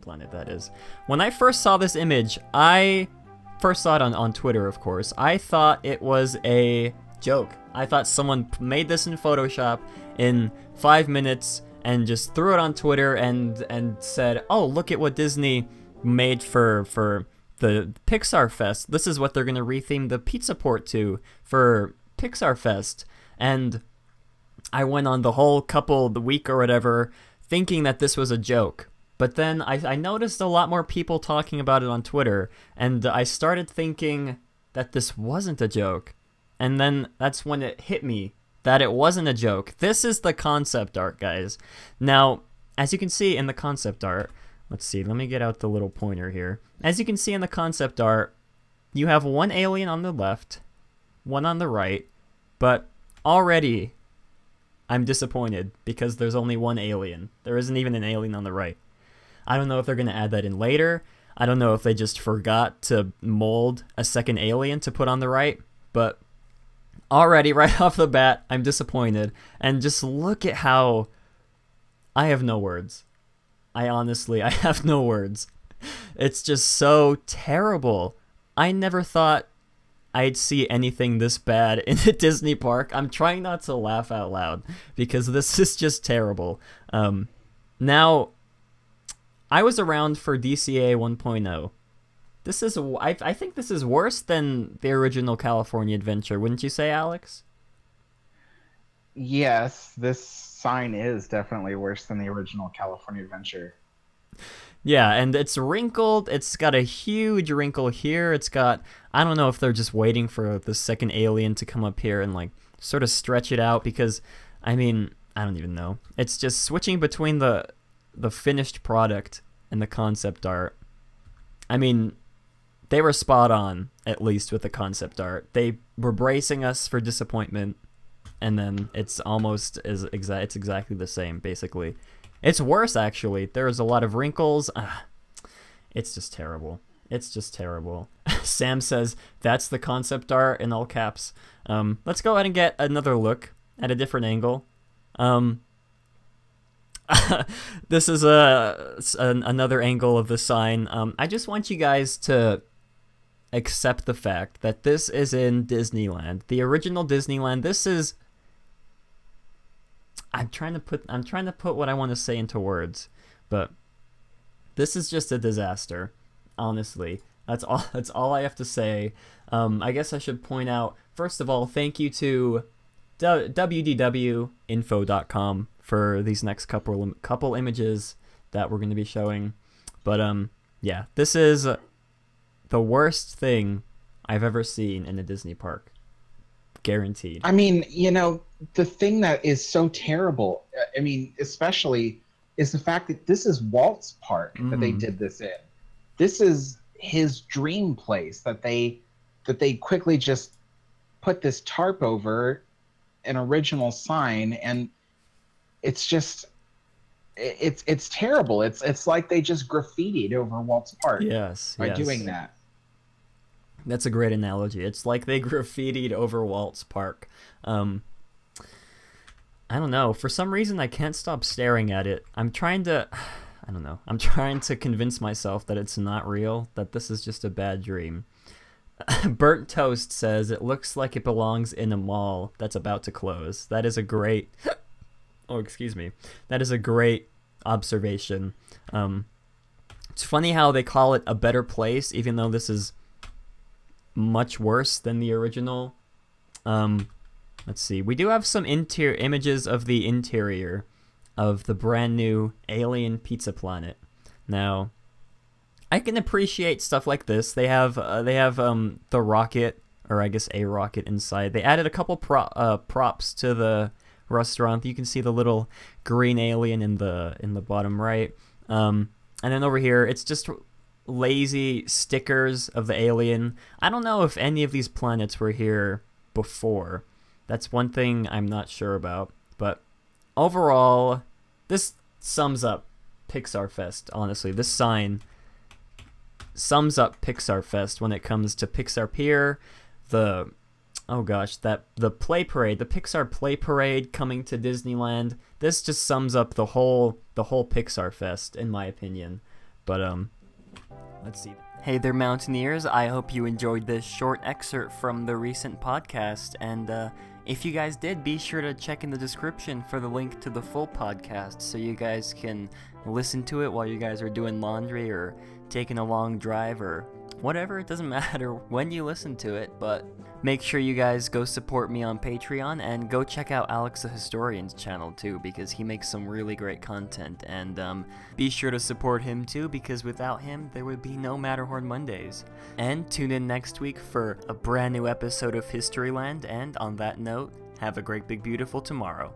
Planet, that is. When I first saw this image, I first saw it on Twitter, of course. I thought it was a joke. I thought someone made this in Photoshop in 5 minutes and just threw it on Twitter and said, "Oh, look at what Disney made for the Pixar Fest. This is what they're gonna retheme the pizza port to for Pixar Fest." And I went on the week or whatever thinking that this was a joke. But then I noticed a lot more people talking about it on Twitter, and I started thinking that this wasn't a joke. And then that's when it hit me that it wasn't a joke. This is the concept art, guys. Now, as you can see in the concept art, let's see, let me get out the little pointer here. As you can see in the concept art, you have one alien on the left, one on the right, but already I'm disappointed because there's only one alien. There isn't even an alien on the right. I don't know if they're going to add that in later. I don't know if they just forgot to mold a second alien to put on the right, but already, right off the bat, I'm disappointed. And just look at how... I have no words. I have no words. It's just so terrible. I never thought I'd see anything this bad in a Disney park. I'm trying not to laugh out loud because this is just terrible. Now, I was around for DCA 1.0. This is, I think this is worse than the original California Adventure, wouldn't you say, Alex? Yes, this sign is definitely worse than the original California Adventure. Yeah, and it's wrinkled. It's got a huge wrinkle here. It's got, I don't know if they're just waiting for the second alien to come up here and like sort of stretch it out because, I mean, I don't even know. It's just switching between the finished product and the concept art. I mean, they were spot on, at least with the concept art. They were bracing us for disappointment, and then it's almost it's exactly the same, basically. It's worse, actually. There's a lot of wrinkles. It's just terrible. It's just terrible. Sam says, that's the concept art in all caps. Let's go ahead and get another look at a different angle. This is another angle of the sign. I just want you guys to accept the fact that this is in Disneyland, the original Disneyland. This is. I'm trying to put what I want to say into words, but this is just a disaster. Honestly, that's all I have to say. I guess I should point out, first of all, thank you to wdwinfo.com for these next couple images that we're going to be showing. But yeah, this is the worst thing I've ever seen in a Disney park. Guaranteed. I mean, you know, the thing that is so terrible, I mean, especially, is the fact that this is Walt's park that they did this in. This is his dream place that they quickly just put this tarp over an original sign, and it's just it's terrible. It's like they just graffitied over Walt's park. Yes, by doing that. That's a great analogy. It's like they graffitied over Walt's park. I don't know. For some reason, I can't stop staring at it. I'm trying to convince myself that it's not real, that this is just a bad dream. Burnt Toast says, it looks like it belongs in a mall that's about to close. That is a great... oh, excuse me. That is a great observation. It's funny how they call it a better place, even though this is much worse than the original. Let's see. We do have some images of the interior of the brand new Alien Pizza Planet. Now, I can appreciate stuff like this. They have the rocket, or I guess a rocket inside. They added a couple props to the restaurant. You can see the little green alien in the bottom right. And then over here, it's just lazy stickers of the alien. I don't know if any of these planets were here before. That's one thing I'm not sure about. But overall, this sums up Pixar Fest, honestly. This sign sums up Pixar Fest when it comes to Pixar Pier, the Play Parade, the Pixar Play Parade coming to Disneyland. This just sums up the whole Pixar Fest, in my opinion. But let's see. Hey there, Mountaineers. I hope you enjoyed this short excerpt from the recent podcast, and if you guys did, be sure to check in the description for the link to the full podcast so you guys can listen to it while you guys are doing laundry or taking a long drive or whatever. It doesn't matter when you listen to it, but make sure you guys go support me on Patreon and go check out Alex the Historian's channel too, because he makes some really great content, and be sure to support him too, because without him there would be no Matterhorn Mondays. And tune in next week for a brand new episode of Historyland, and on that note, have a great big beautiful tomorrow.